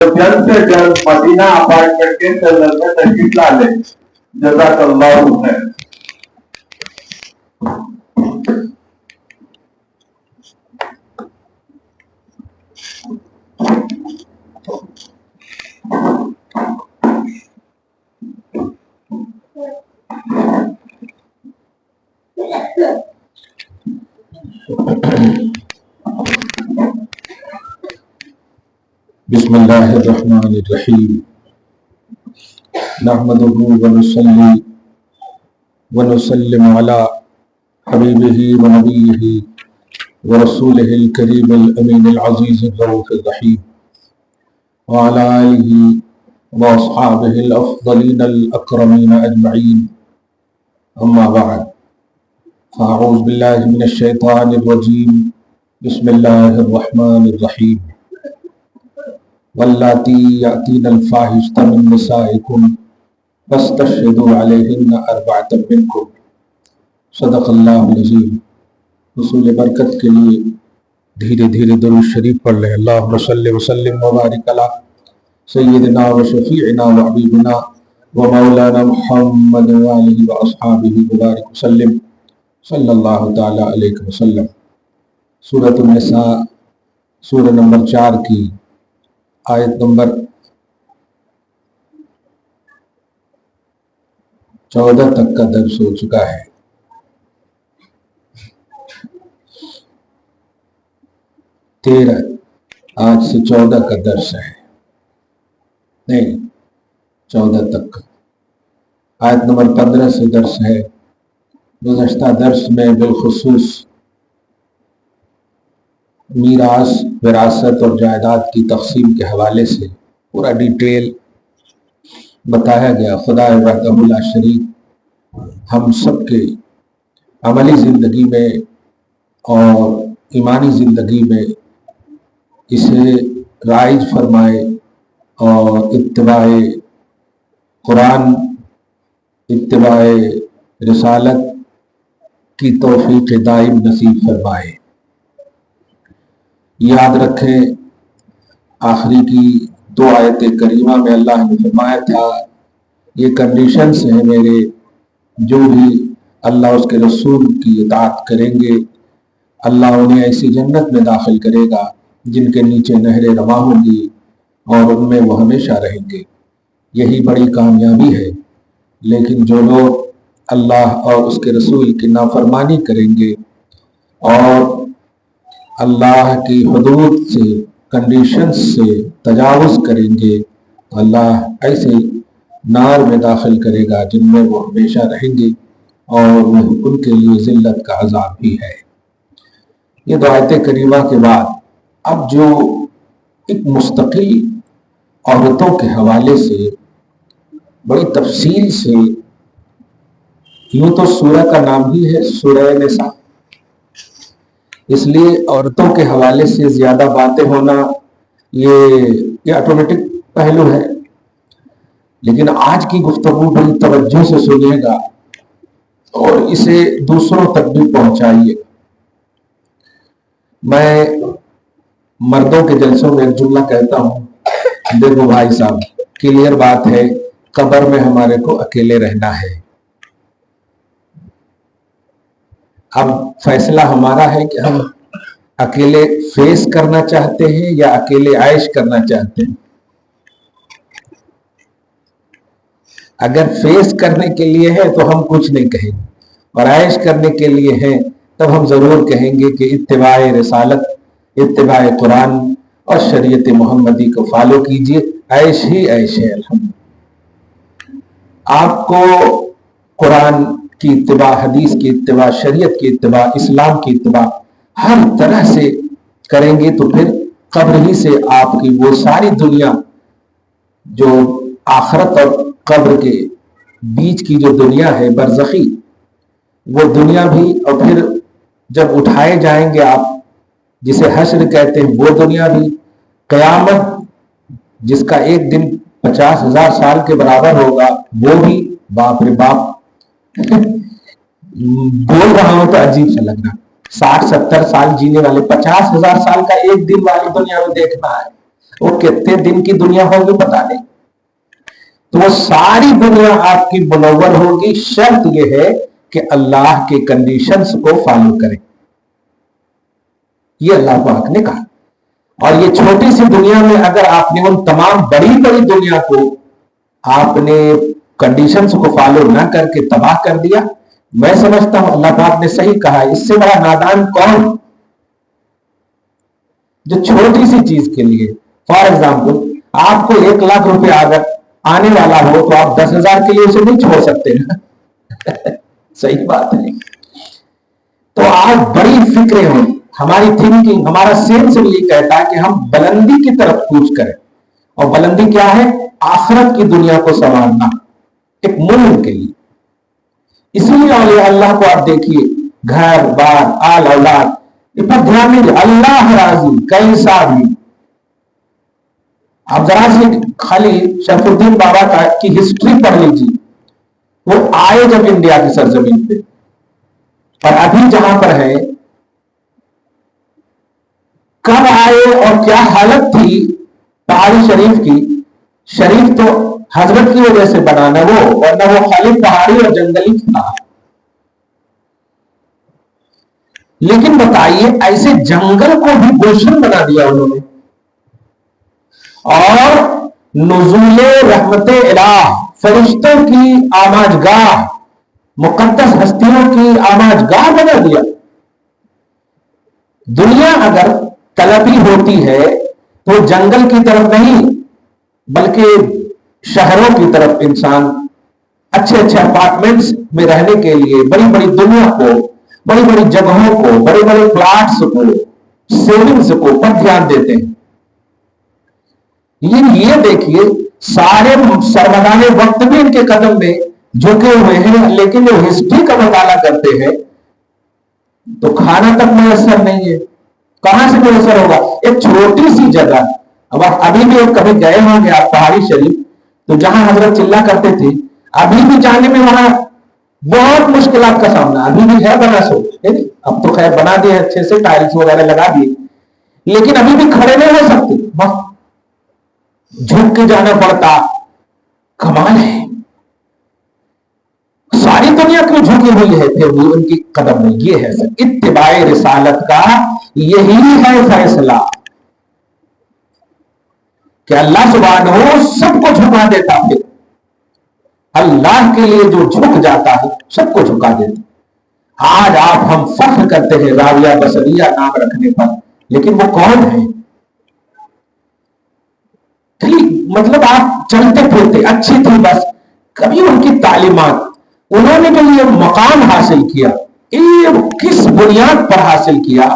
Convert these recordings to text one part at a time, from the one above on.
جلد سے جلد مدینہ اپارٹمنٹ کے سیلر میں تشریف لا لیں. جزاک اللہ خیر. بسم اللہ الرحمن الرحیم. نحمده ونصلی ونسلم علی حبیبہ ونبیہ ورسولہ الکریم الامین العزیز الرؤوف الرحیم وعلی آلہ واصحابہ الافضلین الاکرمین اجمعین. اما بعد فاعوذ باللہ من الشیطان الرجیم. بسم اللہ الرحمن الرحیم. واللاتی یأتین الفاحشۃ من نسائکم فاستشہدوا علیہن اربعۃ منکم. صدق اللہ العظیم. حصول برکت کے لیے دھیرے دھیرے درود شریف پڑھ لیں. اللہم صلی وسلم وبارک علی سیدنا و شفیعنا و حبیبنا و مولانا محمد وآلہ و اصحابہ وبارک وسلم صلی اللہ تعالی علیہ وسلم. سورۃ النساء سورہ نمبر 4 کی آیت نمبر 14 تک کا درس ہو چکا ہے. آج سے 14 کا درس ہے. نہیں، 14 تک. آیت نمبر 15 سے درس ہے. گزشتہ درس میں بالخصوص میراث، وراثت اور جائیداد کی تقسیم کے حوالے سے پورا ڈیٹیل بتایا گیا. خدا وحدہ لا شریک ہم سب کے عملی زندگی میں اور ایمانی زندگی میں اسے رائج فرمائے اور اتباع قرآن، اتباع رسالت کی توفیق دائم نصیب فرمائے. یاد رکھیں آخری کی 2 آیت کریمہ میں اللہ نے فرمایا تھا یہ کنڈیشنز ہیں میرے، جو بھی اللہ اس کے رسول کی اطاعت کریں گے اللہ انہیں ایسی جنت میں داخل کرے گا جن کے نیچے نہریں رواں ہوں گی اور ان میں وہ ہمیشہ رہیں گے. یہی بڑی کامیابی ہے. لیکن جو لوگ اللہ اور اس کے رسول کی نافرمانی کریں گے اور اللہ کی حدود سے، کنڈیشنز سے تجاوز کریں گے تو اللہ ایسے نار میں داخل کرے گا جن میں وہ ہمیشہ رہیں گے اور ان کے لیے ذلت کا عذاب بھی ہے. یہ 2 آیت کریمہ کے بعد اب جو ایک مستقل عورتوں کے حوالے سے بڑی تفصیل سے، یوں تو سورہ کا نام ہی ہے سورہ نساء، اس لیے عورتوں کے حوالے سے زیادہ باتیں ہونا یہ آٹومیٹک پہلو ہے. لیکن آج کی گفتگو بڑی توجہ سے سنیے گا اور اسے دوسروں تک بھی پہنچائیے. میں مردوں کے جلسوں میں ایک جملہ کہتا ہوں، دیکھو بھائی صاحب کلیئر بات ہے، قبر میں ہمارے کو اکیلے رہنا ہے. اب فیصلہ ہمارا ہے کہ ہم اکیلے فیس کرنا چاہتے ہیں یا اکیلے عائش کرنا چاہتے ہیں. اگر فیس کرنے کے لیے ہے تو ہم کچھ نہیں کہیں گے، اور عائش کرنے کے لیے ہے تب ہم ضرور کہیں گے کہ اتباع رسالت، اتباع قرآن اور شریعت محمدی کو فالو کیجیے. عیش ہی عیش ہے. آپ کو قرآن کی اتباع، حدیث کی اتباع، شریعت کی اتباع، اسلام کی اتباع ہر طرح سے کریں گے تو پھر قبر ہی سے آپ کی وہ ساری دنیا، جو آخرت اور قبر کے بیچ کی جو دنیا ہے برزخی، وہ دنیا بھی، اور پھر جب اٹھائے جائیں گے آپ جسے حشر کہتے ہیں وہ دنیا بھی، قیامت جس کا ایک دن 50,000 سال کے برابر ہوگا وہ بھی. باپ رے باپ، بول رہا ہوں تو عجیب سا لگ رہا. 60-70 سال جینے والے 50,000 سال کا ایک دن والی دنیا میں دیکھنا ہے. وہ کتنے دن کی دنیا ہوگی پتا نہیں. تو وہ ساری دنیا آپ کی منور ہوگی، شرط یہ ہے کہ اللہ کے کنڈیشنز کو فالو کریں. یہ اللہ پاک نے کہا. اور یہ چھوٹی سی دنیا میں اگر آپ نے ان تمام بڑی بڑی دنیا کو آپ نے کنڈیشنز کو فالو نہ کر کے تباہ کر دیا، میں سمجھتا ہوں اللہ پاک نے صحیح کہا. اس سے بڑا نادان کون جو چھوٹی سی چیز کے لیے، فار ایگزامپل آپ کو 1 لاکھ روپے اگر آنے والا ہو تو آپ 10,000 کے لیے اسے نہیں چھوڑ سکتے نا. صحیح بات ہے. تو آپ بڑی فکریں ہوں، ہماری تھنکنگ، ہمارا سینس بھی یہ کہتا ہے کہ ہم بلندی کی طرف کوچ کریں. اور بلندی کیا ہے؟ آخرت کی دنیا کو سنوارنا ایک مومن کے لیے. اسی لیے اولیاء اللہ کو آپ دیکھیے، گھر بار آل اولاد پر دھیان نہیں دے، اللہ راضی کیسا بھی. آپ ذرا سے خالی شرف الدین بابا کی ہسٹری پڑھ لیجیے. وہ آئے جب انڈیا کی سرزمین پہ، اور ابھی جہاں پر ہے، کب آئے اور کیا حالت تھی پہاڑی شریف کی. شریف تو حضرت کی وجہ سے بنانا وہ، ورنہ وہ خالی پہاڑی اور جنگلی تھا. لیکن بتائیے ایسے جنگل کو بھی گلشن بنا دیا انہوں نے. اور نزول رحمت الہ، فرشتوں کی آماج گاہ، مقدس ہستیوں کی آماج گاہ بنا دیا. دنیا اگر طلبی ہوتی ہے تو جنگل کی طرف نہیں بلکہ شہروں کی طرف انسان اچھے اچھے اپارٹمنٹس میں رہنے کے لیے بڑی بڑی دنیا کو، بڑی بڑی جگہوں کو، بڑے بڑے پلاٹس کو، سیونگز کو پر دھیان دیتے ہیں. یہ دیکھیے سارے سرمدان وقت بھی ان کے قدم میں جھکے ہوئے ہیں، لیکن جو ہسٹری کا مطالعہ کرتے ہیں تو کھانا تک میسر نہیں ہے. کہاں سے میسر ہوگا؟ ایک چھوٹی سی جگہ. اب آپ ابھی بھی کبھی گئے ہوں گے آپ پہاڑی شریف، تو جہاں حضرت چلا کرتے تھے ابھی بھی جانے میں وہاں بہت مشکلات کا سامنا ابھی بھی ہے. بنا سو اب تو خیر بنا دیے اچھے سے، ٹائلس وغیرہ لگا دیے، لیکن ابھی بھی کھڑے نہیں ہو سکتے، جھک کے جانا پڑتا. کمال ہے. ساری دنیا کیوں جھکی ہوئی ہے پھر بھی ان کی قدم میں. یہ ہے سر اتباع رسالت کا یہی ہے فیصلہ کہ اللہ سبحانہ سب کو جھکا دیتا. پھر اللہ کے لیے جو جھک جاتا ہے سب کو جھکا دیتا. آج آپ ہم فخر کرتے ہیں راویہ بصریہ نام رکھنے پر، لیکن وہ کون ہے؟ مطلب آپ چلتے پھرتے اچھی تھی بس، کبھی ان کی تعلیمات، انہوں نے جو یہ مقام حاصل کیا، یہ کس بنیاد پر حاصل کیا،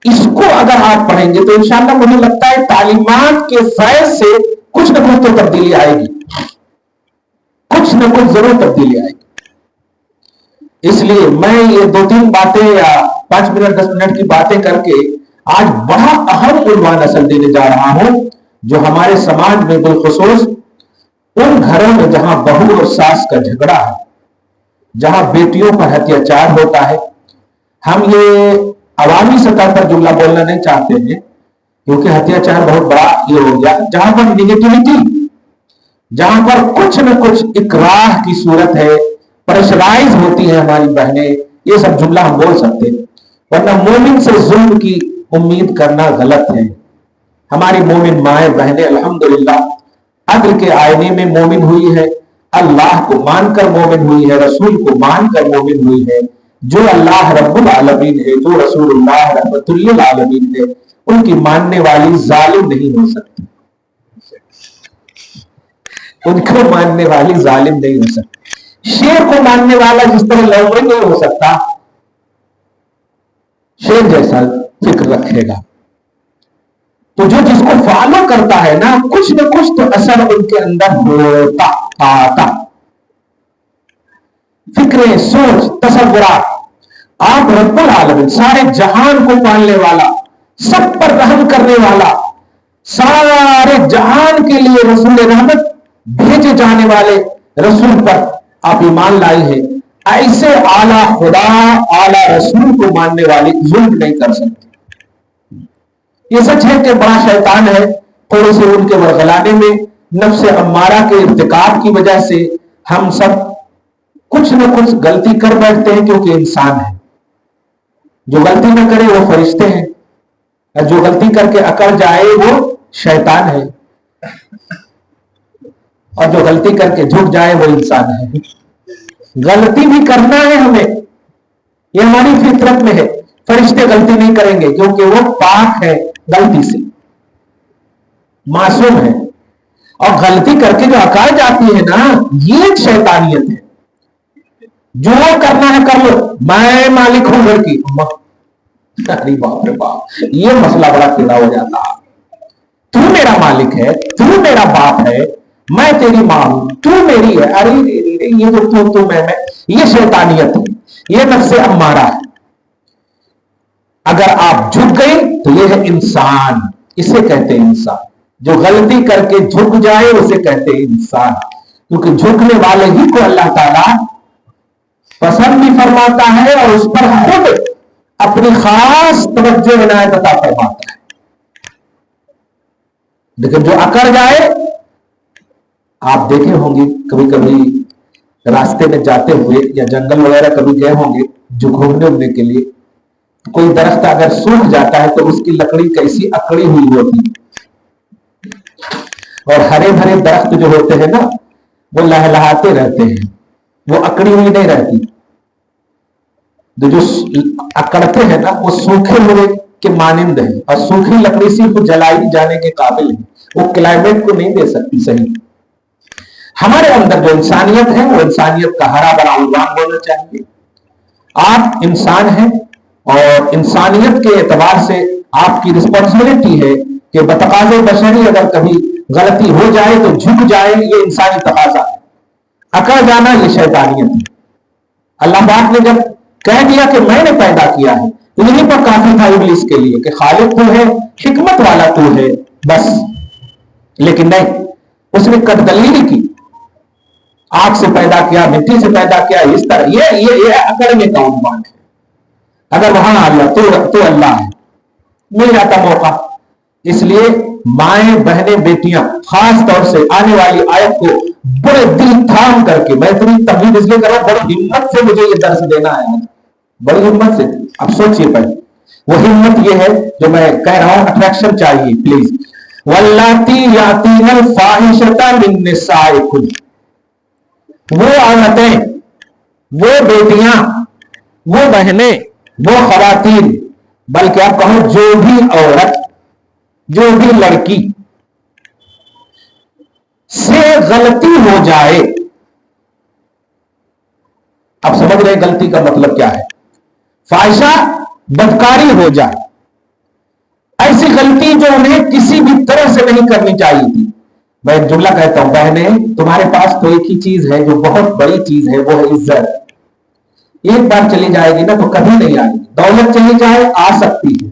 اس کو اگر آپ پڑھیں گے تو انشاءاللہ مجھے لگتا ہے تعلیمات کے فیض سے کچھ نہ کچھ تو تبدیلی آئے گی، کچھ نہ کچھ ضرور تبدیلی آئے گی. اس لیے میں یہ 2-3 باتیں یا 5 منٹ 10 منٹ کی باتیں کر کے آج بڑا اہم عنوان اصل دینے جا رہا ہوں، جو ہمارے سماج میں بالخصوص ان گھروں میں جہاں بہو اور ساس کا جھگڑا ہے، جہاں بیٹیوں پر اتیاچار ہوتا ہے. ہم یہ عوامی سطح پر جملہ بولنا نہیں چاہتے ہیں کیونکہ اتیاچار بہت بڑا یہ ہو گیا. جہاں پر نیگیٹیوٹی، جہاں پر کچھ نہ کچھ اکراہ کی صورت ہے، پریشرائز ہوتی ہے ہماری بہنیں، یہ سب جملہ ہم بول سکتے ہیں. ورنہ مومن سے ظلم کی امید کرنا غلط ہے. ہماری مومن مائیں بہنیں الحمدللہ عدل کے آئینے میں مومن ہوئی ہے، اللہ کو مان کر مومن ہوئی ہے، رسول کو مان کر مومن ہوئی ہے. جو اللہ رب العالمین ہے، جو رسول اللہ رحمت للعالمین ہے، ان کی ماننے والی ظالم نہیں ہو سکتی. ان کو ماننے والی ظالم نہیں ہو سکتی. شیر کو ماننے والا جس طرح لومڑی نہیں ہو سکتا، شیر جیسا فکر رکھے گا. تو جو جس کو فالو کرتا ہے نا، کچھ نہ کچھ تو اثر ان کے اندر ہوتا آتا. فکریں، سوچ، تصورات. آپ رب العالمین سارے جہان کو پالنے والا، سب پر رحم کرنے والا، سارے جہان کے لیے رسول رحمت بھیجے جانے والے رسول پر آپ ایمان لائے ہیں. ایسے اعلیٰ خدا، اعلیٰ رسول کو ماننے والے ظلم نہیں کر سکتے. یہ سچ ہے کہ بڑا شیطان ہے تھوڑی سی ان کے ورغلانے میں، نفس امارہ کے ارتکاب کی وجہ سے ہم سب کچھ نہ کچھ غلطی کر بیٹھتے ہیں، کیونکہ انسان ہے۔ جو غلطی نہ کرے وہ فرشتے ہیں، اور جو غلطی کر کے اکڑ جائے وہ شیطان ہے، اور جو غلطی کر کے جھک جائے وہ انسان ہے۔ غلطی بھی کرنا ہے ہمیں، یہ ہماری فطرت میں ہے۔ فرشتے غلطی نہیں کریں گے کیونکہ وہ پاک ہے غلطی سے، معصوم ہے۔ اور غلطی کر کے جو اکڑ جاتی ہے نا، یہ ایک شیطانیت ہے۔ جو کرنا ہے کر لو، میں مالک ہوں گھر کی، ارے باپ رے باپ، یہ مسئلہ بڑا ٹیڑھا ہو جاتا۔ تو میرا مالک ہے، تو میرا باپ ہے، میں تیری ماں ہوں، تو میری ہے۔ ارے یہ جو تو میں، یہ شیطانیت ہے، یہ نفس امارہ ہے۔ اگر آپ جھک گئے تو یہ ہے انسان، اسے کہتے ہیں انسان۔ جو غلطی کر کے جھک جائے اسے کہتے ہیں انسان، کیونکہ جھکنے والے ہی کو اللہ تعالیٰ پسند بھی فرماتا ہے اور اس پر خود اپنی خاص توجہ عنایت عطا فرماتا ہے۔ لیکن جو اکڑ جائے، آپ دیکھے ہوں گے کبھی کبھی راستے میں جاتے ہوئے یا جنگل وغیرہ کبھی گئے ہوں گے جو گھومنے اومنے کے لیے، کوئی درخت اگر سوکھ جاتا ہے تو اس کی لکڑی کیسی اکڑی ہوئی ہوتی، اور ہرے بھرے درخت جو ہوتے ہیں نا وہ لہلہاتے رہتے ہیں، وہ اکڑی ہوئی نہیں رہتی۔ جو اکڑتے ہیں نا وہ سوکھے ہوئے کے مانند ہیں، اور سوکھی لکڑی صرف جلائی جانے کے قابل ہے، وہ کلائمیٹ کو نہیں دے سکتی صحیح۔ ہمارے اندر جو انسانیت ہے وہ انسانیت کا ہرا بھرا عنوان ہونا چاہیے۔ آپ انسان ہیں اور انسانیت کے اعتبار سے آپ کی رسپانسبلٹی ہے کہ بتقاضے بشری اگر کبھی غلطی ہو جائے تو جھک جائے، یہ انسانی تقاضا ہے۔ اکڑ جانا یہ شیطانیت ہے۔ اللہ پاک نے جب کہہ دیا کہ میں نے پیدا کیا ہے تو یہیں پر کافی تھا ابلیس کے لیے کہ خالق تو ہے، حکمت والا تو ہے، بس۔ لیکن نہیں، اس نے کٹ دلیری کی، آگ سے پیدا کیا، مٹی سے پیدا کیا، اس طرح یہ اکڑنے کا عنوان ہے۔ اگر وہاں اللہ تو اللہ ہے، مل جاتا موقع۔ اس لیے مائیں بہنیں بیٹیاں خاص طور سے آنے والی آیت کو بڑے دل تھام کر کے، میں اتنی تبلیغ اس لیے کر رہا ہوں، بڑی ہمت سے مجھے یہ درس دینا ہے، بڑی ہمت سے۔ اب سوچئے پہلے، وہ ہمت یہ ہے جو میں کہہ رہا ہوں، اٹریکشن چاہیے پلیز۔ واللاتی یاتین الفاحشۃ من نسائکم، وہ عورتیں، وہ بیٹیاں، وہ بہنیں، وہ خواتین، بلکہ آپ کہو جو بھی عورت، جو بھی لڑکی سے غلطی ہو جائے۔ اب سمجھ رہے غلطی کا مطلب کیا ہے؟ فاحشہ بدکاری ہو جائے، ایسی غلطی جو انہیں کسی بھی طرح سے نہیں کرنی چاہیے تھی۔ میں ایک جملہ کہتا ہوں، بہنیں تمہارے پاس تو ایک ہی چیز ہے جو بہت بڑی چیز ہے، وہ ہے عزت۔ ایک بار چلی جائے گی نا تو کبھی نہیں آئے گی۔ دولت چلی جائے آ سکتی ہے،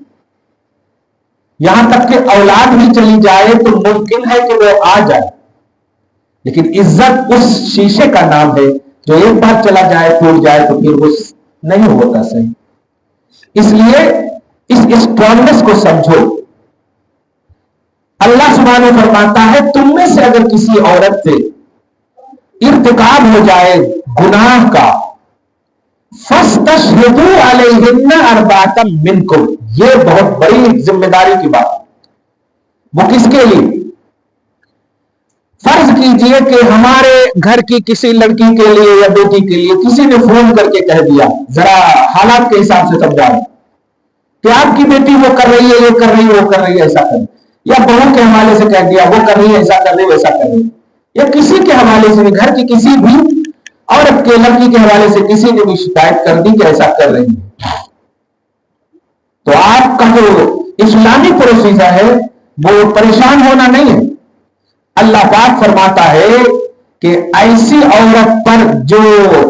یہاں تک کہ اولاد بھی چلی جائے تو ممکن ہے کہ وہ آ جائے، لیکن عزت اس شیشے کا نام ہے جو ایک بار چلا جائے، ٹوٹ جائے تو پھر وہ نہیں ہوتا صحیح۔ اس لیے اس اسٹرانگنس کو سمجھو۔ اللہ سبحانہ فرماتا ہے تم میں سے اگر کسی عورت سے ارتکاب ہو جائے گناہ کا، فَاسْتَشْهِدُوا عَلَيْهِنَّ أَرْبَعَةً مِّنْكُمْ، یہ بہت بڑی ذمہ داری کی بات ہے۔ وہ کس کے لیے؟ فرض کیجئے کہ ہمارے گھر کی کسی لڑکی کے لیے یا بیٹی کے لیے کسی نے فون کر کے کہہ دیا، ذرا حالات کے حساب سے سمجھائیں کہ آپ کی بیٹی وہ کر رہی ہے، یہ کر رہی ہے، وہ کر رہی ہے، ایسا کر رہی ہے، یا بہو کے حوالے سے کہہ دیا وہ کر رہی ہے، ایسا کر رہی ہے، ویسا کر رہی ہے، یا کسی کے حوالے سے بھی، گھر کی کسی بھی عورت کے لڑکی کے حوالے سے کسی نے بھی شکایت کر دی کہ ایسا کر رہی ہے، تو آپ کا جو اسلامی پروسیجر ہے وہ پریشان ہونا نہیں ہے۔ اللہ پاک فرماتا ہے کہ ایسی عورت پر جو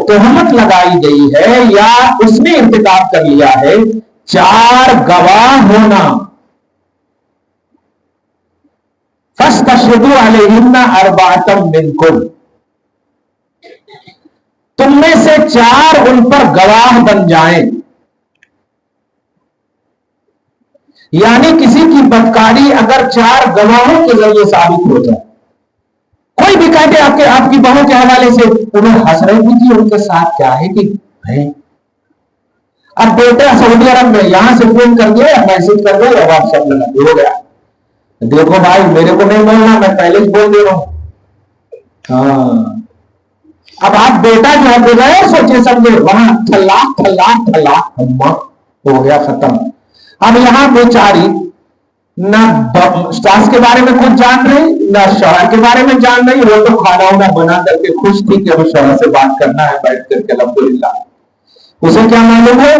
تہمت لگائی گئی ہے یا اس نے ارتکاب کر لیا ہے، 4 گواہ ہونا۔ فَاسْتَشْهِدُوا عَلَيْهِنَّ أَرْبَعَةً مِّنْكُمْ، تم میں سے 4 ان پر گواہ بن جائیں۔ یعنی کسی کی بدکاری اگر 4 گواہوں کے ذریعے ثابت ہو جائے، کوئی بھی کہتے آپ کی بہو کے حوالے سے انہیں ہنس رہی بھی تھی، ان کے ساتھ کیا ہے کہ اب بیٹا سعودی عرب میں یہاں سے فون کر دیا یا میسج کر دو یا واٹس ایپ لگا دو، ہو گیا۔ دیکھو بھائی میرے کو نہیں بولنا، میں پہلے ہی بول دے رہا ہوں۔ ہاں اب آپ بیٹا جو ہے بغیر سوچے سمجھے وہاں طلاق طلاق طلاق ہو گیا، ختم۔ اب یہاں بیچاری نہ ساس کے بارے میں کچھ جان رہی، نہ شوہر کے بارے میں جان رہی، وہ تو کھانا وانا بنا کر کے خوش تھی کہ وہ شوہر سے بات کرنا ہے بیٹھ کر کے، الحمدللہ۔ اسے کیا معلوم ہے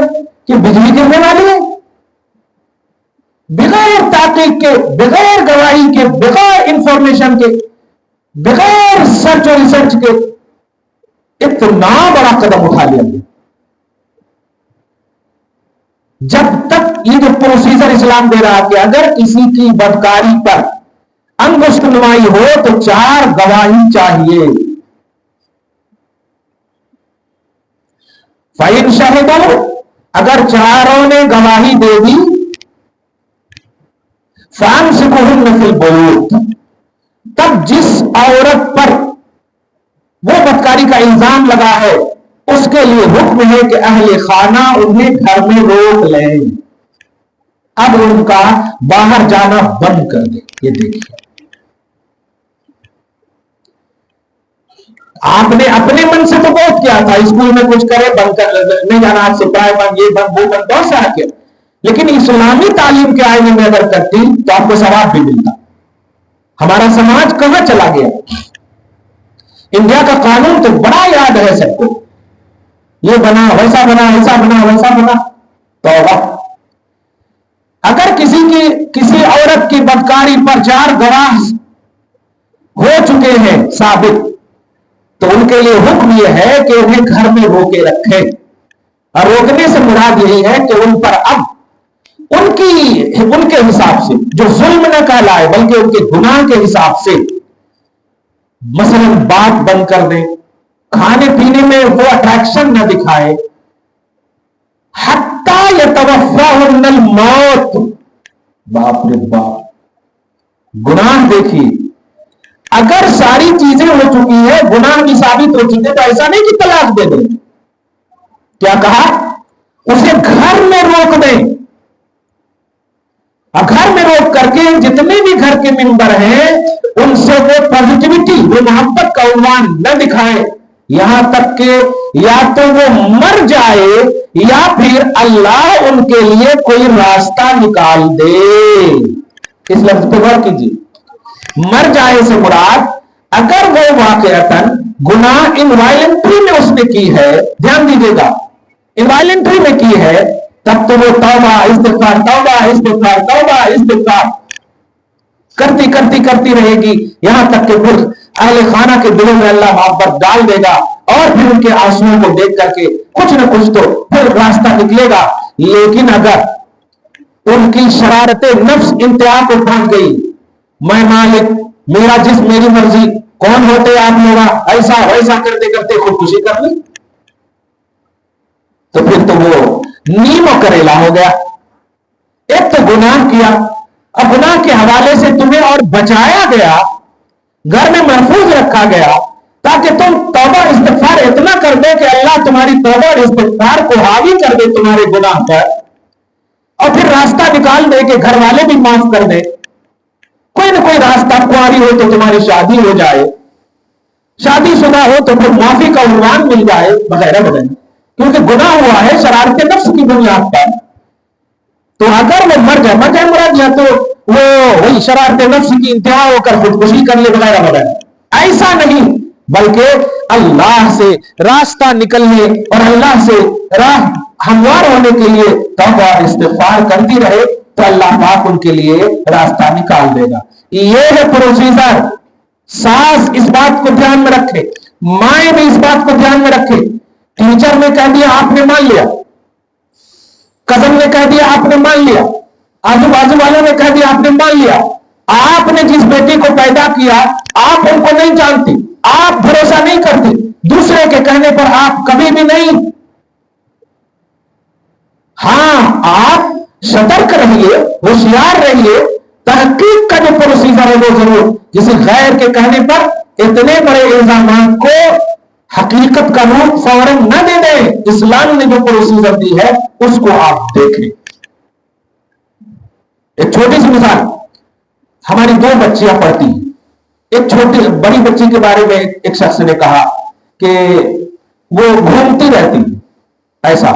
کہ بجلی گرنے والی ہے؟ بغیر تحقیق کے، بغیر گواہی کے، بغیر انفارمیشن کے، بغیر سرچ و ریسرچ کے اتنا بڑا قدم اٹھا لیا گیا۔ جب تک یہ جو پروسیجر اسلام دے رہا کہ اگر کسی کی بدکاری پر انگشت نمائی ہو تو 4 گواہی چاہیے۔ فَإِنْ شَهِدُوا، اگر چاروں نے گواہی دے دی، فَأَمْسِكُوهُنَّ فِي الْبُيُوتِ، تب جس عورت پر وہ بدکاری کا الزام لگا ہے اس کے لیے حکم ہے کہ اہل خانہ انہیں گھر میں روک لیں، اب ان کا باہر جانا بند کر دیں۔ یہ دیکھیے آپ نے اپنے من سے تو بہت کیا تھا، اسکول میں کچھ کرے بند کر نہیں جانا، آج سے پرائے بند، یہ بند وہ بند، بہت سارا کیا، لیکن اسلامی تعلیم کے آئینے میں اگر کرتی تو آپ کو ثواب بھی ملتا۔ ہمارا سماج کہاں چلا گیا؟ انڈیا کا قانون تو بڑا یاد ہے سب کو، یہ بنا ویسا بنا، ایسا بنا ویسا بنا۔ توبہ! اگر کسی عورت کی بدکاری پر 4 گواہ ہو چکے ہیں ثابت، تو ان کے لیے حکم یہ ہے کہ انہیں گھر میں روکے رکھے، اور روکنے سے مراد یہی ہے کہ ان پر اب ان کے حساب سے جو ظلم نہ کہلائے بلکہ ان کے گناہ کے حساب سے مثلا بات بند کر دیں، کھانے پینے میں وہ اٹریکشن نہ دکھائے، حتی یتوفاہن الموت۔ باپ رے باپ، گناہ دیکھیے، اگر ساری چیزیں ہو چکی ہے، گناہ بھی ثابت ہو چکے، تو ایسا نہیں کہ طلاق دے دیں، کیا کہا؟ اسے گھر میں روک دیں، اور گھر میں روک کر کے جتنے بھی گھر کے ممبر ہیں ان سے وہ پازیٹیوٹی، وہ محبت کا عنوان نہ دکھائے، یہاں تک کہ یا تو وہ مر جائے یا پھر اللہ ان کے لیے کوئی راستہ نکال دے۔ اس لفظ پہ غور کیجیے، مر جائے سے مراد اگر وہ واقعتاً گناہ انوائلنٹری میں اس نے کی ہے، دھیان دیجیے گا، انوائلنٹری میں کی ہے، تب تو وہ توبہ استغفار توبہ استغفار توبہ استغفار کرتی رہے گی، یہاں تک کہ پھر اہل خانہ کے دلوں میں اللہ محبت ڈال دے گا، اور پھر ان کے آنسوؤں کو دیکھ کر کے کچھ نہ کچھ تو پھر راستہ نکلے گا۔ لیکن اگر ان کی شرارت نفس انتہا کو پہنچ گئی، میں مالک، میرا جسم میری مرضی، کون ہوتے آپ لوگ، ایسا ویسا کرتے کرتے خودکشی کر لی، تو پھر تو وہ نیم و کریلا ہو گیا۔ ایک تو گناہ کیا، اب گناہ کے حوالے سے تمہیں اور بچایا گیا، گھر میں محفوظ رکھا گیا تاکہ تم توبہ استغفار اتنا کر دے کہ اللہ تمہاری توبہ اور استغفار کو حاوی کر دے تمہارے گناہ پر، اور پھر راستہ نکال دے کہ گھر والے بھی معاف کر دے، کوئی نہ کوئی راستہ، کنواری ہو تو تمہاری شادی ہو جائے، شادی شدہ ہو تو پھر معافی کا عنوان مل جائے، وغیرہ وغیرہ، کیونکہ گناہ ہوا ہے شرارت نفس کی بنیاد پر۔ تو اگر وہ مر جائے مراد یا تو وہ وہی شرارت نفس کی انتہا ہو کر خودکشی کر لے، وغیرہ وغیرہ، ایسا نہیں، بلکہ اللہ سے راستہ نکلنے اور اللہ سے راہ ہموار ہونے کے لیے توبہ استغفار کرتی رہے تو اللہ پاک ان کے لیے راستہ نکال دے گا۔ یہ ہے پروسیجر۔ ساس اس بات کو دھیان میں رکھے، مائیں بھی اس بات کو دھیان میں رکھے، ٹیچر نے کہہ دیا آپ نے مان لیا، کزن نے کہہ دیا آپ نے مان لیا، آجو بازو والوں نے کہہ دیا آپ نے مان لیا، آپ نے جس بیٹی کو پیدا کیا آپ ان کو نہیں جانتی، آپ بھروسہ نہیں کرتے، دوسرے کے کہنے پر آپ کبھی بھی نہیں، ہاں آپ سترک رہیے، ہوشیار رہیے، تحقیق کا جو پروسیجر ہے وہ ضرور کسی غیر کے کہنے پر اتنے بڑے الزامات کو حقیقت کا روپ فوراً نہ دے دیں. اسلام نے جو پروسیجر دی ہے اس کو آپ دیکھیں. ایک چھوٹی سی مثال، ہماری 2 بچیاں پڑھتی ہیں. ایک چھوٹی بڑی بچی کے بارے میں ایک شخص نے کہا کہ وہ گھومتی رہتی، ایسا.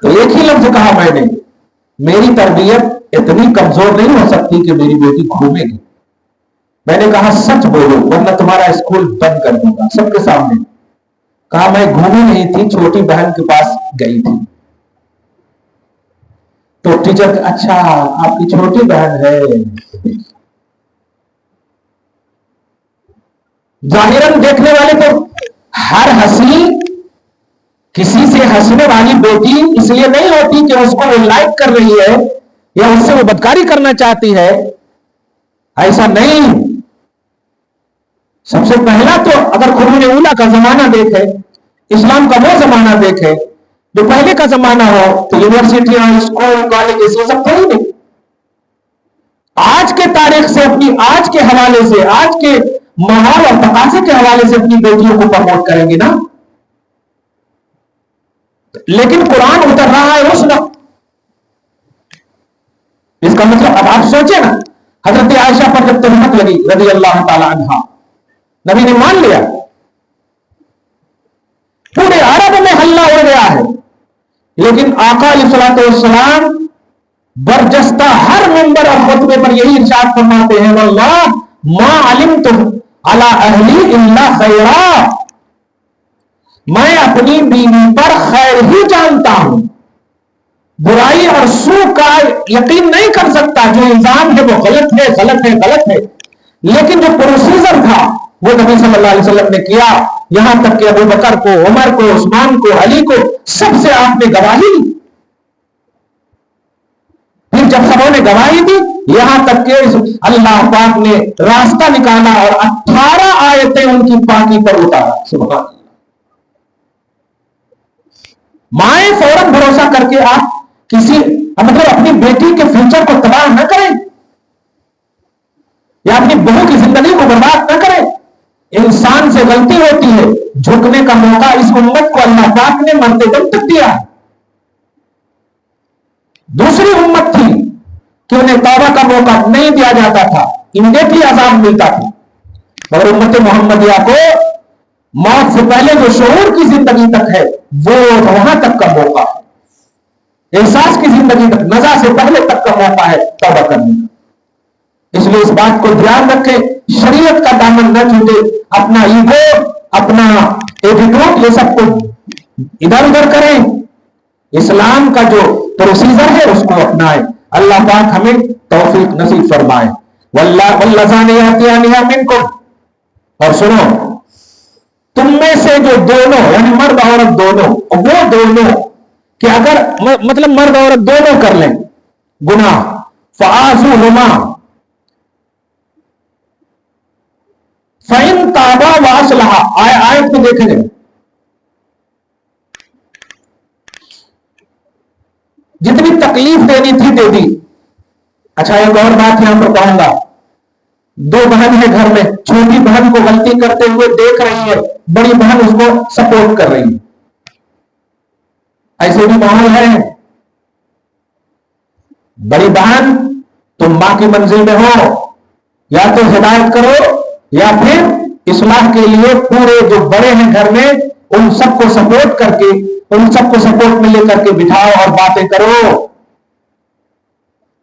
تو ایک ہی لفظ کہا میں نے، میری تربیت اتنی کمزور نہیں ہو سکتی کہ میری بیٹی گھومے گی. میں نے کہا سچ بولو ورنہ تمہارا اسکول بند کر دوں گا سب کے سامنے. کہا میں گھومی نہیں تھی، چھوٹی بہن کے پاس گئی تھی. تو ٹیچر اچھا آپ کی چھوٹی بہن ہے. ظاہراً دیکھنے والے تو ہر ہنسی کسی سے ہنسنے والی بیٹی اس لیے نہیں ہوتی کہ اس کو وہ لائک کر رہی ہے یا اس سے وہ بدکاری کرنا چاہتی ہے. ایسا نہیں. سب سے پہلا تو اگر قرون اولا کا زمانہ دیکھے، اسلام کا وہ زمانہ دیکھے جو پہلے کا زمانہ ہو، تو یونیورسٹیاں، اسکول، کالج یہ سب تھے ہی نہیں. آج کے تاریخ سے، اپنی آج کے حوالے سے، آج کے ماحول اور تقاضے کے حوالے سے اپنی بیٹیوں کو پروموٹ کریں گے نا. لیکن قرآن اتر رہا ہے اس وقت. اس کا مطلب اب آپ سوچیں نا، حضرت عائشہ پر جب تہمت لگی رضی اللہ تعالی عنہا، نبی نے مان لیا. پورے عرب میں ہلہ ہو گیا ہے، لیکن آقا علیہ الصلوۃ والسلام برجستہ ہر منبر اور خطبے پر یہی ارشاد فرماتے ہیں واللہ ما علمت علی اہلی الا خیرا. میں اپنی بیوی پر خیر ہی جانتا ہوں، برائی اور سوء کا یقین نہیں کر سکتا. جو الزام ہے وہ غلط ہے، غلط ہے، غلط ہے. لیکن جو پروسیجر تھا وہ نبی صلی اللہ علیہ وسلم نے کیا. یہاں تک کہ ابو بکر کو، عمر کو، عثمان کو، علی کو، سب سے آپ نے گواہی دی. پھر جب سبوں نے گواہی دی، یہاں تک کہ اللہ پاک نے راستہ نکالا اور 18 آیتیں ان کی پاکی پر اتارا. سبحان اللہ. مائیں فوراً بھروسہ کر کے آپ کسی مطلب اپنی بیٹی کے فیوچر کو تباہ نہ کریں یا اپنی بہو کی زندگی کو برباد نہ کریں. انسان سے غلطی ہوتی ہے، جھکنے کا موقع اس امت کو اللہ پاک نے مرتے دم تک دیا. دوسری امت تھی کہ انہیں توبہ کا موقع نہیں دیا جاتا تھا، امیڈیٹلی عذاب ملتا تھا. مگر امت محمدیہ کو موت سے پہلے جو شعور کی زندگی تک ہے وہ وہاں تک کا موقع ہے، احساس کی زندگی تک، نزا سے پہلے تک کا موقع ہے توبہ کرنے کا. اس لیے اس بات کو دھیان رکھیں، شریعت کا دامن نہ چھوٹے. اپنا ایگو، اپنا ایٹیٹیوڈ، یہ سب کو ادھر ادھر کریں. اسلام کا جو پروسیجر ہے اس کو اپنائیں. اللہ پاک ہمیں توفیق نصیب فرمائے. واللذان یاتیانها منکم، اور سنو تم میں سے جو دونوں یعنی مرد عورت دونوں، وہ دونوں کہ اگر مطلب مرد عورت دونوں کر لیں گناہ، فآذوہما فَإِن تَابَا وَأَصْلَحَا، آیت میں دیکھیں گے جتنی تکلیف دینی تھی دے دی. اچھا ایک اور بات یہاں پر کہوں گا، 2 بہن ہے گھر میں، چھوٹی بہن کو غلطی کرتے ہوئے دیکھ رہی ہے، بڑی بہن اس کو سپورٹ کر رہی ہے. ایسے بھی ماحول ہے. بڑی بہن تم ماں کی منزل میں ہو، یا تو ہدایت کرو یا پھر اصلاح کے لیے پورے جو بڑے ہیں گھر میں ان سب کو سپورٹ کر کے، ان سب کو سپورٹ میں لے کر کے بٹھاؤ اور باتیں کرو.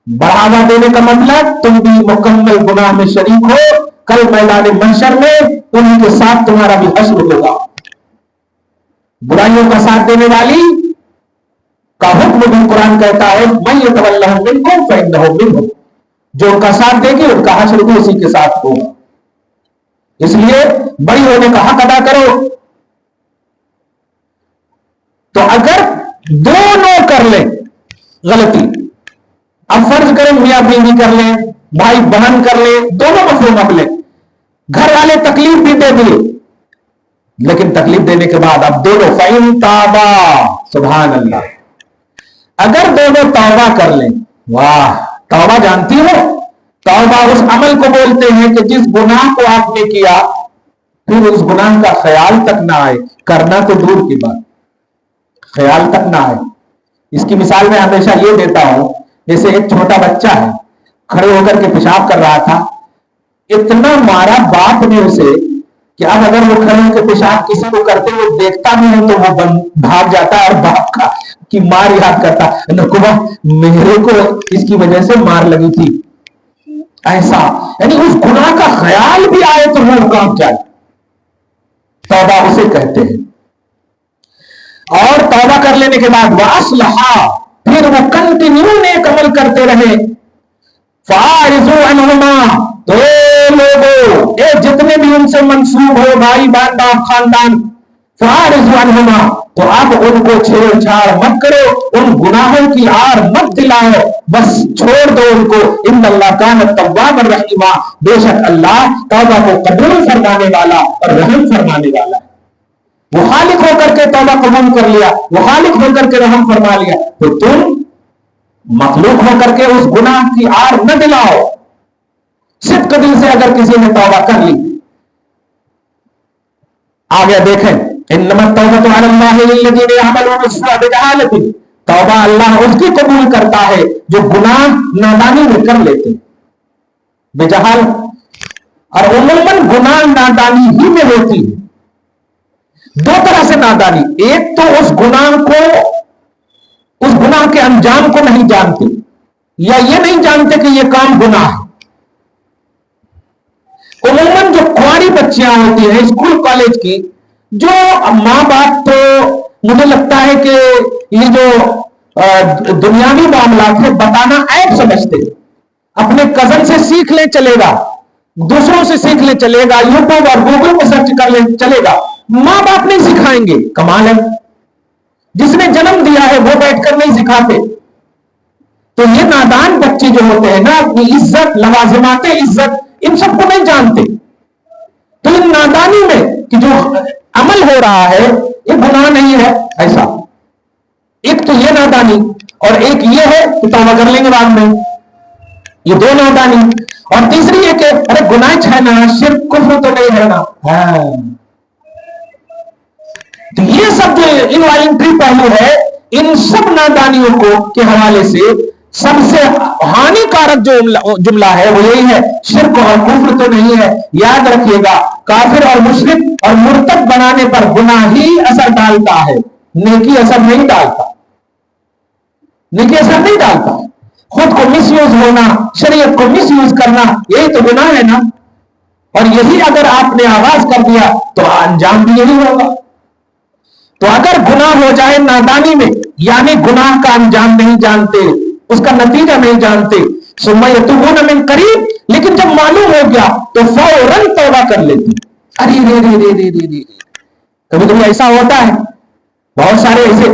بڑھاوا دینے کا مطلب تم بھی مکمل گناہ میں شریک ہو، کل میدان محشر میں انہیں کے ساتھ تمہارا بھی حشر ہوگا. برائیوں کا ساتھ دینے والی کا حکم بھی قرآن کہتا ہے من یتولہم منکم فإنہ منہم، جو ان کا ساتھ دے گی ان کا حشر بھی اسی کے ساتھ ہوگا. اس لیے بڑی ہونے کا حق ادا کرو. تو اگر دونوں کر لیں غلطی، اب فرض کریں میاں بیوی کر لیں، بھائی بہن کر لیں، دونوں مفہوم اب لیں، گھر والے تکلیف بھی دے دیے، لیکن تکلیف دینے کے بعد اب دونوں فَإِن تَابَا، سبحان اللہ، اگر دونوں توبہ کر لیں. واہ, توبہ جانتی ہو؟ توبہ اس عمل کو بولتے ہیں کہ جس گناہ کو آپ نے کیا پھر اس گناہ کا خیال تک نہ آئے, کرنا تو دور کی بات, خیال تک نہ آئے. اس کی مثال میں ہمیشہ یہ دیتا ہوں, جیسے ایک چھوٹا بچہ ہے, کھڑے ہو کر کے پیشاب کر رہا تھا, اتنا مارا باپ نے اسے کہ اب اگر وہ کھڑے ہو کے پیشاب کسی کو کرتے ہوئے دیکھتا بھی ہے تو وہ بھاگ جاتا ہے اور باپ کا کی مار یاد کرتا, نکوبا میرے کو اس کی وجہ سے مار لگی تھی. ایسا یعنی اس گناہ کا خیال بھی آئے تو وہ کام کیا, توبہ اسے کہتے ہیں. اور توبہ کر لینے کے بعد وَأَصْلَحَا, پھر وہ کنٹینیو نیک عمل کرتے رہے. فَأَعْرِضُوا عَنْهُمَا, تو لوگوں اے جتنے بھی ان سے منسوب ہو, بھائی بہن باپ خاندان, فَأَعْرِضُوا عَنْهُمَا, تو اب ان کو چھیڑ چھاڑ مت کرو, ان گناہوں کی آر مت دلاؤ, بس چھوڑ دو ان کو. ان اللہ کان توابا رحیما, بے شک اللہ توبہ کو قبول فرمانے والا اور رحم فرمانے والا ہے. وہ خالق ہو کر کے توبہ قبول کر لیا, وہ خالق ہو کر کے رحم فرما لیا, تو تم مخلوق ہو کر کے اس گناہ کی آر نہ دلاؤ. صدق دل سے اگر کسی نے توبہ کر لی. آگے دیکھیں, انما التوبۃ علی اللہ للذین یعملون السوء بجہالۃ, توبہ اللہ اس کی قبول کرتا ہے جو گناہ نادانی میں کر لیتے بجہال. اور عموماً گناہ نادانی ہی میں ہوتی ہے. دو طرح سے نادانی, ایک تو اس گناہ کے انجام کو نہیں جانتے, یا یہ نہیں جانتے کہ یہ کام گناہ ہے. عموماً جو کنواری بچیاں ہوتی ہیں اسکول کالج کی, جو ماں باپ تو مجھے لگتا ہے کہ یہ جو دنیاوی معاملات ہے بتانا عیب سمجھتے. اپنے کزن سے سیکھ لے چلے گا, دوسروں سے سیکھ لے چلے گا, یوٹیوب اور گوگل کو سرچ کر لے چلے گا, ماں باپ نہیں سکھائیں گے. کمال ہے, جس نے جنم دیا ہے وہ بیٹھ کر نہیں سکھاتے. تو یہ نادان بچے جو ہوتے ہیں نا, اپنی عزت, لوازمات عزت, ان سب کو نہیں جانتے. تو ان نادانی میں کہ جو عمل ہو رہا ہے یہ گناہ نہیں ہے, ایسا ایک تو یہ نادانی, اور ایک یہ ہے کہ توبہ کر لیں گے بعد میں. یہ دو نادانی. اور تیسری یہ کہ ارے گناہ ہے نا, شرک کفر تو نہیں ہے نا. تو یہ سب جو انوالنٹری پہلو ہے, ان سب نادانیوں کو کے حوالے سے سب سے ہانی کارک جو جملہ ہے وہ یہی ہے, شرک اور کفر تو نہیں ہے. یاد رکھیے گا, کافر اور مشرک اور مرتد بنانے پر گناہ ہی اثر ڈالتا ہے, نیکی اثر نہیں ڈالتا. نیکی اثر نہیں ڈالتا. خود کو مس یوز ہونا, شریعت کو مس یوز کرنا, یہی تو گناہ ہے نا. اور یہی اگر آپ نے آغاز کر دیا تو انجام بھی یہی ہوگا. تو اگر گناہ ہو جائے نادانی میں, یعنی گناہ کا انجام نہیں جانتے, اس کا نتیجہ نہیں جانتے, ثم یتوبون من قریب, لیکن جب معلوم ہو گیا تو فوراً توبہ کر لیتے. ارے رے رے رے رے رے رے, کبھی کبھی ایسا ہوتا ہے, بہت سارے ایسے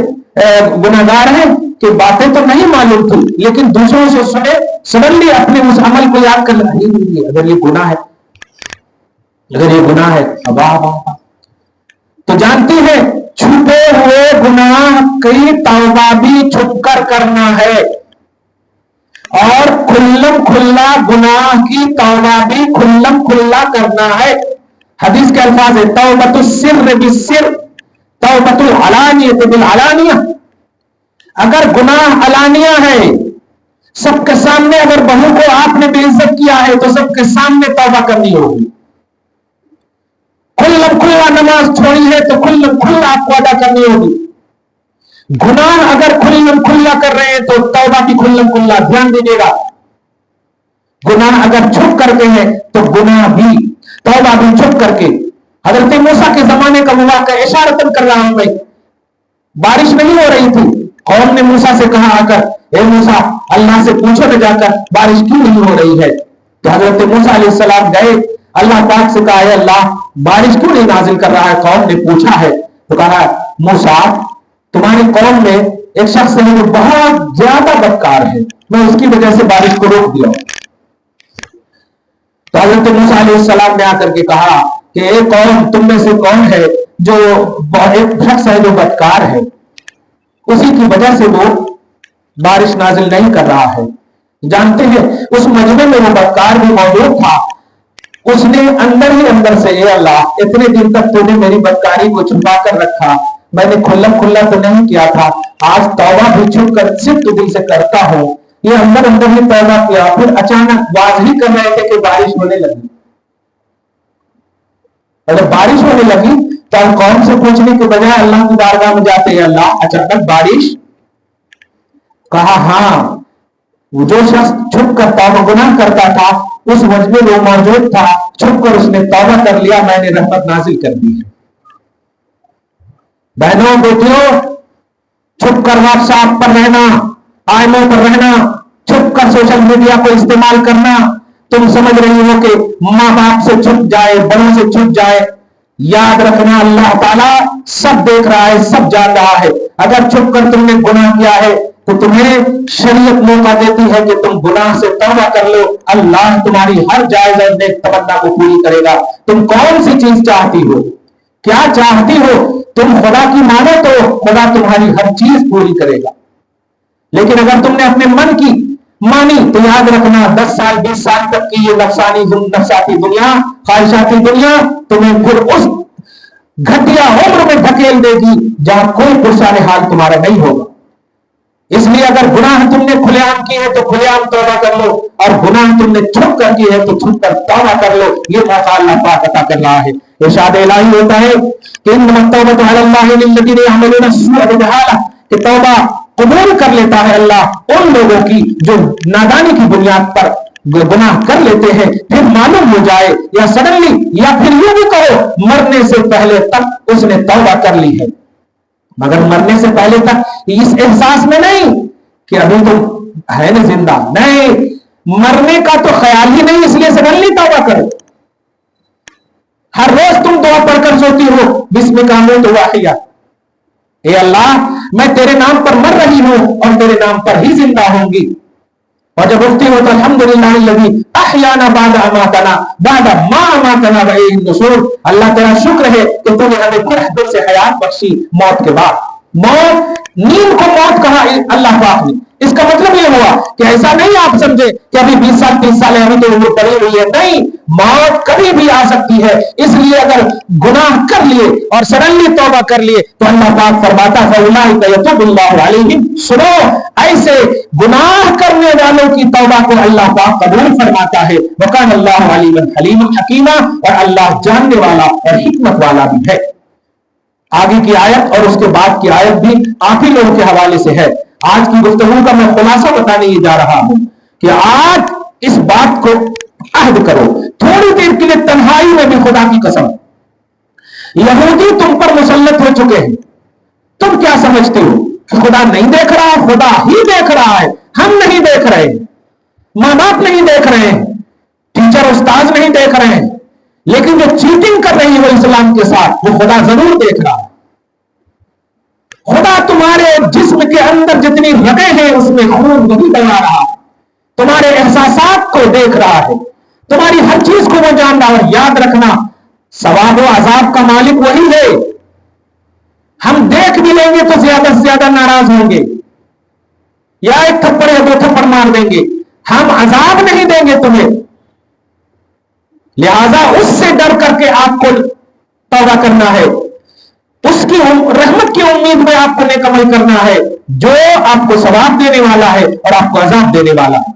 گناہگار ہیں کہ باتیں تو نہیں معلوم تھی لیکن دوسروں سے سنے, سڈنلی اپنے اس عمل کو یاد کر لیں, اگر یہ گناہ ہے, اگر یہ گناہ ہے, تو جانتی ہے چھپے ہوئے گناہ کی توبہ بھی چھپ کر کرنا ہے, اور کھلم کھلا گناہ کی توبہ بھی کھلم کھلا کرنا ہے. حدیث کے الفاظ ہے, توبۃ السر بالسر, توبۃ العلانیہ بالعلانیہ. اگر گناہ علانیہ ہے, سب کے سامنے, اگر بہو کو آپ نے بے عزت کیا ہے تو سب کے سامنے توبہ کرنی ہوگی. کھلم کھلا نماز چھوڑی ہے تو کھلم کھلا آپ کو ادا کرنی ہوگی. گناہ اگر کھلم کھلا کر رہے ہیں تو توبہ بھی کھلم کھلا, دھیان دیجیے گا. گناہ اگر چھپ کرتے ہیں تو گناہ بھی, توبہ بھی چھپ کر کے. حضرت موسیٰ کے زمانے کا واقعہ اشارتاً کر رہا ہوں میں. بارش نہیں ہو رہی تھی, قوم نے موسیٰ سے کہا آ کر, اے موسیٰ اللہ سے پوچھو نہ جا کر بارش کیوں نہیں ہو رہی ہے. تو حضرت موسیٰ علیہ السلام گئے, اللہ پاک سے کہا, اے اللہ بارش کیوں نہیں نازل کر رہا ہے. قوم نے پوچھا ہے تو کہا, موسیٰ تمہاری قوم میں ایک شخص ہے جو بہت زیادہ بدکار ہے, میں اس کی وجہ سے بارش کو روک دیا. تو حضرت موسیٰ علیہ السلام نے آ کر کے کہا کہ اے قوم, تم میں سے کون ہے جو ایک شخص ہے جو بدکار ہے, اسی کی وجہ سے وہ بارش نازل نہیں کر رہا ہے. جانتے ہیں اس مجمع میں وہ بدکار بھی موجود تھا. اس نے اندر ہی اندر سے اے اللہ اتنے دن تک تو نے میری بدکاری کو چھپا کر رکھا, میں نے کھلا تو نہیں کیا تھا, آج توبہ بھی چھپ کر صرف تو دل سے کرتا ہوں. یہ اندر اندر ہی توبہ کیا. پھر اچانک واضح کر رہے تھے کہ بارش ہونے لگی. اگر بارش ہونے لگی تو ہم قوم سے پوچھنے کے بجائے اللہ کی بارگاہ میں جاتے ہیں, اللہ اچانک بارش. کہا ہاں, وہ جو شخص چھپ کر توبہ گناہ کرتا تھا اس مجمع میں وہ موجود تھا, چھپ کر اس نے توبہ کر لیا, میں نے رحمت نازل کر دی ہے. بہنوں بیٹیوں, چھپ کر واٹس ایپ پر رہنا, آئینوں پر رہنا, چھپ کر سوشل میڈیا کو استعمال کرنا, تم سمجھ رہی ہو کہ ماں باپ سے چھپ جائے, بڑوں سے چھپ جائے. یاد رکھنا اللہ تعالیٰ سب دیکھ رہا ہے, سب جان رہا ہے. اگر چھپ کر تم نے گناہ کیا ہے تو تمہیں شریعت موقع دیتی ہے کہ تم گناہ سے توبہ کر لو. اللہ تمہاری ہر جائز اور نیک تمنا کو پوری کرے گا. تم کون سی چیز چاہتی ہو, کیا چاہتی ہو, تم خدا کی مانو تو خدا تمہاری ہر چیز پوری کرے گا. لیکن اگر تم نے اپنے من کی مانی تو یاد رکھنا 10 سال 20 سال تک کی یہ نفساتی دنیا, خواہشاتی دنیا تمہیں پھر اس گھٹیا عمر میں دھکیل دے گی جہاں کوئی پرسان حال تمہارا نہیں ہوگا. اس لیے اگر گناہ تم نے کھلے عام کی ہے تو کھلے عام توبہ کر لو, اور گناہ تم نے چھپ کر کی ہے تو چھپ کر توبہ کر لو. یہ موقع اللہ پاک عطا کر رہا ہے. ارشاد الہی ہوتا ہے کہ انما التوبۃ علی اللہ للذین یعملون السوء بجہالہ, کہ توبہ قبول کر لیتا ہے اللہ ان لوگوں کی جو نادانی کی بنیاد پر گناہ کر لیتے ہیں, پھر معلوم ہو جائے یا سڈنلی, یا پھر یہ بھی کہو مرنے سے پہلے تک اس نے توبہ کر لی ہے, مگر مرنے سے پہلے تک اس احساس میں نہیں کہ ابھی تو ہے نا زندہ, نہیں, مرنے کا تو خیال ہی نہیں, اس لیے سڈنلی توبہ کرو. ہر روز تم دعا پڑھ کر سوتی ہو بسم کا موت واحیہ, اے اللہ میں تیرے نام پر مر رہی ہوں اور تیرے نام پر ہی زندہ ہوں گی. اور جب اٹھتی ہو تو الحمدللہ الذی احیانا بعد اماتنا بعد ما اماتنا والیہ النشور, اللہ تیرا شکر ہے کہ تو نے ہمیں پھر سے حیات بخشی موت کے بعد. موت, نیند کو موت کہا اللہ پاک نے. اس کا مطلب یہ ہوا کہ ایسا نہیں آپ سمجھے کہ ابھی 20 سال 30 سال ہے ابھی تو عمر پڑی ہوئی ہے, نہیں, موت کبھی بھی آ سکتی ہے. اس لیے اگر گناہ کر لیے اور سڈنلی توبہ کر لیے تو اللہ پاک فرماتا فاولئک یتوب اللہ علیہم. سنو, ایسے گناہ کرنے والوں کی توبہ کو اللہ پاک قبول فرماتا ہے. وکان اللہ علیما حلیما حکیما, اور اللہ جاننے والا اور حکمت والا بھی ہے. آگے کی آیت اور اس کے بعد کی آیت بھی آپ ہی لوگوں کے حوالے سے ہے. آج کی گفتگو کا میں خلاصہ بتانے ہی جا رہا ہوں کہ آج اس بات کو عہد کرو, تھوڑی دیر کے لیے تنہائی میں بھی خدا کی قسم, یہودی تم پر مسلط ہو چکے ہیں. تم کیا سمجھتے ہو کہ خدا نہیں دیکھ رہا ہے؟ خدا ہی دیکھ رہا ہے. ہم نہیں دیکھ رہے, ماں باپ نہیں دیکھ رہے ہیں, ٹیچر استاذ نہیں دیکھ رہے ہیں, لیکن جو چیٹنگ کر رہی ہے اسلام کے ساتھ وہ خدا ضرور دیکھ رہا ہے. خدا تمہارے جسم کے اندر جتنی رگیں ہیں اس میں خون نہیں بنا رہا, تمہارے احساسات کو دیکھ رہا ہے, تمہاری ہر چیز کو وہ جان رہا ہے. یاد رکھنا ثواب و عذاب کا مالک وہی ہے. ہم دیکھ بھی لیں گے تو زیادہ سے زیادہ ناراض ہوں گے, یا ایک تھپڑ یا 2 تھپڑ مار دیں گے, ہم عذاب نہیں دیں گے تمہیں. لہذا اس سے ڈر کر کے آپ کو توبہ کرنا ہے, اس کی رحمت کی امید میں آپ کو نیک عمل کرنا ہے جو آپ کو ثواب دینے والا ہے اور آپ کو عذاب دینے والا ہے.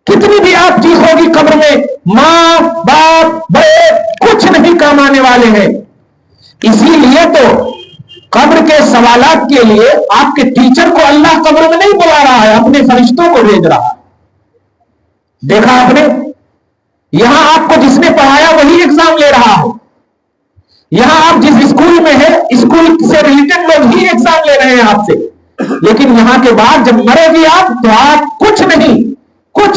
کتنی بھی آپ چیخو گی قبر میں, ماں باپ بڑے کچھ نہیں کام آنے والے ہیں. اسی لیے تو قبر کے سوالات کے لیے آپ کے ٹیچر کو اللہ قبر میں نہیں بلا رہا ہے, اپنے فرشتوں کو بھیج رہا ہے. دیکھا آپ نے, یہاں آپ کو جس نے پڑھایا وہی ایگزام لے رہا ہے. یہاں آپ جس اسکول میں ہیں اسکول سے ریلیٹڈ لوگ ہی ایگزام لے رہے ہیں آپ سے, لیکن یہاں کے بعد جب مرے گی آپ تو آپ کچھ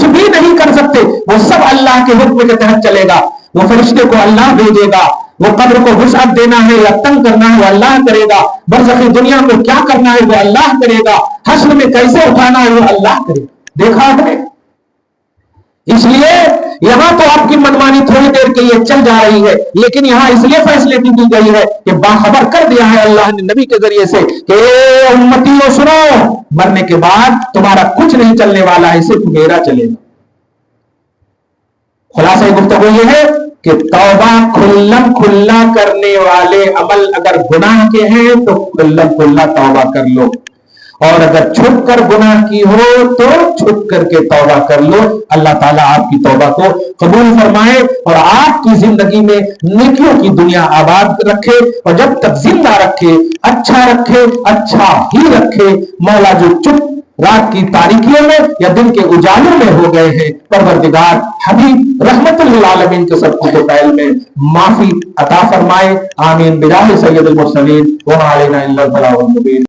بھی نہیں کر سکتے. وہ سب اللہ کے حکم کے تحت چلے گا. وہ فرشتے کو اللہ بھیجے گا, وہ قبر کو وسعت دینا ہے یا تنگ کرنا ہے وہ اللہ کرے گا, برزخی دنیا کو کیا کرنا ہے وہ اللہ کرے گا, حشر میں کیسے اٹھانا ہے وہ اللہ کرے گا. دیکھا آپ نے, اس لیے یہاں تو آپ کی منمانی تھوڑی دیر کے لیے چل جا رہی ہے، لیکن یہاں اس لیے فیصلے کی گئی ہے کہ باخبر کر دیا ہے اللہ نے نبی کے ذریعے سے کہ اے امتیوں سنو، مرنے کے بعد تمہارا کچھ نہیں چلنے والا ہے، صرف میرا چلے گا۔ خلاصہ گفتگو یہ ہے کہ توبہ کھلم کھلا کرنے والے عمل اگر گناہ کے ہیں تو کھلم کھلا توبہ کر لو، اور اگر چھپ کر گناہ کی ہو تو چھپ کر کے توبہ کر لو۔ اللہ تعالیٰ آپ کی توبہ کو قبول فرمائے اور آپ کی زندگی میں نیکیوں کی دنیا آباد رکھے، اور جب تک زندہ رکھے اچھا رکھے، اچھا ہی رکھے۔ مولا جو چپ رات کی تاریکیوں میں یا دن کے اجالوں میں ہو گئے ہیں، پروردگار حبیب رحمت للعالمین کے سب کو پہل میں معافی عطا فرمائے۔ آمین بجاہ سید المرسلین وما علینا الا البلاغ المبین۔